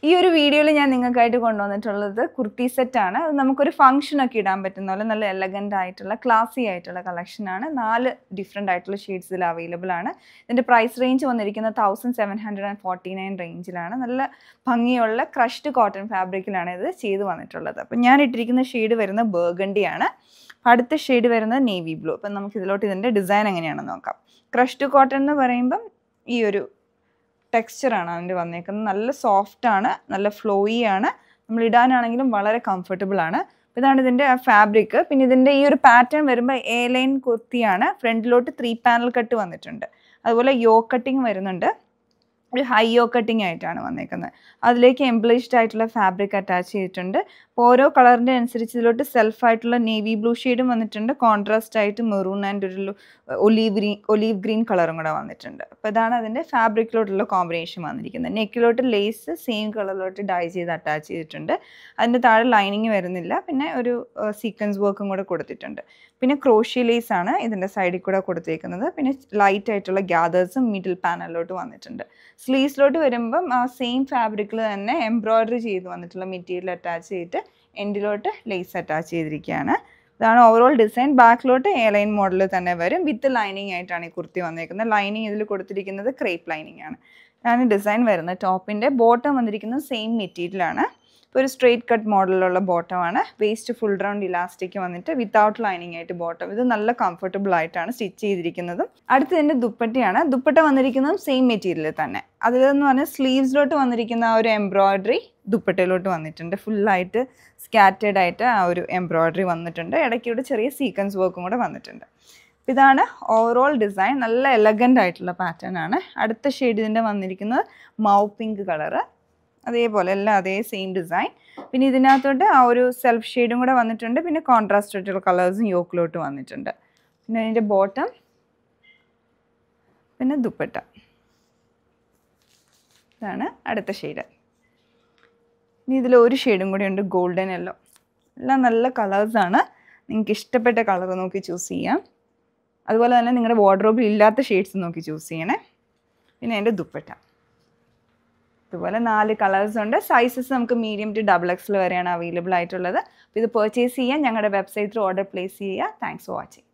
ഈ ഒരു വീഡിയോയിൽ ഞാൻ നിങ്ങൾക്കായിട്ട് കൊണ്ടുവന്നിട്ടുള്ളത് കുർത്തി സെറ്റാണ്. അത് നമുക്കൊരു ഫംഗ്ഷനൊക്കെ ഇടാൻ പറ്റുന്ന പോലെ നല്ല എലഗൻ്റ് ആയിട്ടുള്ള ക്ലാസി ആയിട്ടുള്ള കളക്ഷനാണ്. 4 ഡിഫറെൻ്റ് ആയിട്ടുള്ള ഷെയ്ഡ്സിൽ അവൈലബിൾ ആണ്. ഇതിൻ്റെ പ്രൈസ് റേഞ്ച് വന്നിരിക്കുന്നത് 1749 റേഞ്ചിലാണ്. നല്ല ഭംഗിയുള്ള ക്രഷ്ഡ് കോട്ടൺ ഫാബ്രിക്കിലാണ് ഇത് ചെയ്ത് വന്നിട്ടുള്ളത്. അപ്പം ഞാൻ ഇട്ടിരിക്കുന്ന ഷെയ്ഡ് വരുന്നത് ബർഗണ്ടിയാണ്. അടുത്ത ഷെയ്ഡ് വരുന്നത് നേവി ബ്ലൂ. അപ്പം നമുക്ക് ഇതിലോട്ട് ഇതിൻ്റെ ഡിസൈൻ എങ്ങനെയാണെന്ന് നോക്കാം. ക്രഷ്ഡ് കോട്ടൺ എന്ന് പറയുമ്പം ഈ ഒരു ടെക്സ്ചറാണ് അതിൻ്റെ വന്നേക്കുന്നത്. നല്ല സോഫ്റ്റാണ്, നല്ല ഫ്ലോയി ആണ്, നമ്മൾ ഇടാനാണെങ്കിലും വളരെ കംഫർട്ടബിൾ ആണ്. ഇതാണ് ഇതിൻ്റെ ഫാബ്രിക്. പിന്നെ ഇതിൻ്റെ ഈ ഒരു പാറ്റേൺ വരുമ്പോൾ എ ലൈൻ കുർത്തിയാണ്. ഫ്രണ്ടിലോട്ട് 3 പാനൽ കട്ട് വന്നിട്ടുണ്ട്. അതുപോലെ യോ കട്ടിങ് വരുന്നുണ്ട്. ഒരു ഹൈ യോ കട്ടിങ് ആയിട്ടാണ് വന്നേക്കുന്നത്. അതിലേക്ക് എംബ്ലിഷ്ഡ് ആയിട്ടുള്ള ഫാബ്രിക് അറ്റാച്ച് ചെയ്തിട്ടുണ്ട്. അപ്പോൾ ഓരോ കളറിൻ്റെ അനുസരിച്ച് ഇതിലോട്ട് സെൽഫായിട്ടുള്ള നേവി ബ്ലൂ ഷെയ്ഡും വന്നിട്ടുണ്ട്. കോൺട്രാസ്റ്റ് ആയിട്ട് മെറൂൺ ആൻഡ് ഒരു ഒലീവ് ഗ്രീൻ കളറും കൂടെ വന്നിട്ടുണ്ട്. അപ്പോൾ ഇതാണ് അതിൻ്റെ ഫാബ്രിക്കിലോട്ടുള്ള കോമ്പിനേഷൻ വന്നിരിക്കുന്നത്. നെക്കിലോട്ട് ലേസ് സെയിം കളറിലോട്ട് ഡൈ ചെയ്ത് അറ്റാച്ച് ചെയ്തിട്ടുണ്ട്. അതിൻ്റെ താഴെ ലൈനിങ് വരുന്നില്ല. പിന്നെ ഒരു സീക്വൻസ് വർക്കും കൂടെ കൊടുത്തിട്ടുണ്ട്. പിന്നെ ക്രോഷ്യ ലേസ് ആണ് ഇതിൻ്റെ സൈഡിൽ കൂടെ കൊടുത്തേക്കുന്നത്. പിന്നെ ലൈറ്റ് ആയിട്ടുള്ള ഗ്യാദേഴ്സും മിഡിൽ പാനലിലോട്ട് വന്നിട്ടുണ്ട്. സ്ലീവ്സിലോട്ട് വരുമ്പം ആ സെയിം ഫാബ്രിക്കിൽ തന്നെ എംബ്രോയ്ഡറി ചെയ്ത് വന്നിട്ടുള്ള മെറ്റീരിയൽ അറ്റാച്ച് ചെയ്തിട്ട് എൻഡിലോട്ട് ലേസ് അറ്റാച്ച് ചെയ്തിരിക്കുകയാണ്. ഇതാണ് ഓവറോൾ ഡിസൈൻ. ബാക്കിലോട്ട് എ ലൈൻ മോഡൽ തന്നെ വരും. വിത്ത് ലൈനിങ് ആയിട്ടാണ് ഈ കുർത്തി വന്നേക്കുന്നത്. ലൈനിങ് ഇതിൽ കൊടുത്തിരിക്കുന്നത് ക്രേപ്പ് ലൈനിങ് ആണ്. ഇതാണ് ഡിസൈൻ വരുന്നത്. ടോപ്പിൻ്റെ ബോട്ടം വന്നിരിക്കുന്നത് സെയിം മെറ്റീരിയലാണ്. ഇപ്പോൾ ഒരു സ്ട്രെയിറ്റ് കട്ട് മോഡലിലുള്ള ബോട്ടമാണ്. വേസ്റ്റ് ഫുൾ റൗണ്ട് ഇലാസ്റ്റിക് വന്നിട്ട് വിത്തൗട്ട് ലൈനിങ് ആയിട്ട് ബോട്ടം. ഇത് നല്ല കംഫർട്ടബിൾ ആയിട്ടാണ് സ്റ്റിച്ച് ചെയ്തിരിക്കുന്നതും. അടുത്തതിൻ്റെ ദുപ്പട്ടയാണ്. ദുപ്പട്ട വന്നിരിക്കുന്നതും സെയിം മെറ്റീരിയൽ തന്നെ. അതിലെന്ന് പറഞ്ഞാൽ സ്ലീവ്സിലോട്ട് വന്നിരിക്കുന്ന ആ ഒരു എംബ്രോയ്ഡറി ദുപ്പട്ടയിലോട്ട് വന്നിട്ടുണ്ട്. ഫുള്ളായിട്ട് സ്കാറ്റേഡ് ആയിട്ട് ആ ഒരു എംബ്രോയ്ഡറി വന്നിട്ടുണ്ട്. ഇടയ്ക്കൂടെ ചെറിയ സീക്വൻസ് വർക്കും കൂടെ വന്നിട്ടുണ്ട്. ഇതാണ് ഓവറോൾ ഡിസൈൻ. നല്ല എലഗൻ്റ് ആയിട്ടുള്ള പാറ്റേൺ ആണ്. അടുത്ത ഷെയ്ഡ് ഇതിൻ്റെ വന്നിരിക്കുന്നത് മൗ പിങ്ക് കളറ്. അതേപോലെ എല്ലാം അതേ സെയിം ഡിസൈൻ. പിന്നെ ഇതിനകത്തോട്ട് ആ ഒരു സെൽഫ് ഷെയ്ഡും കൂടെ വന്നിട്ടുണ്ട്. പിന്നെ കോൺട്രാസ്റ്റ് ആയിട്ടുള്ള കളേഴ്സും യോക്കിലോട്ട് വന്നിട്ടുണ്ട്. പിന്നെ അതിൻ്റെ ബോട്ടം, പിന്നെ ദുപ്പട്ട. ഇതാണ് അടുത്ത ഷെയ്ഡ്. ഇനി ഇതിൽ ഒരു ഷെയ്ഡും കൂടി ഉണ്ട്, ഗോൾഡൻ യെല്ലോ. എല്ലാം നല്ല കളേഴ്സാണ്. നിങ്ങൾക്ക് ഇഷ്ടപ്പെട്ട കളർ നോക്കി ചൂസ് ചെയ്യാം. അതുപോലെ തന്നെ നിങ്ങളുടെ വാർഡ്രോബിൽ ഇല്ലാത്ത ഷെയ്ഡ്സ് നോക്കി ചൂസ് ചെയ്യണേ. പിന്നെ അതിൻ്റെ ദുപ്പട്ട. ഇതുപോലെ 4 കളേഴ്സ് ഉണ്ട്. സൈസസ് നമുക്ക് മീഡിയം ടു XXL വരെയാണ് അവൈലബിൾ ആയിട്ടുള്ളത്. അപ്പോൾ ഇത് പർച്ചേസ് ചെയ്യാൻ ഞങ്ങളുടെ വെബ്സൈറ്റിൽ ഓർഡർ പ്ലേസ് ചെയ്യുക. Thanks for watching.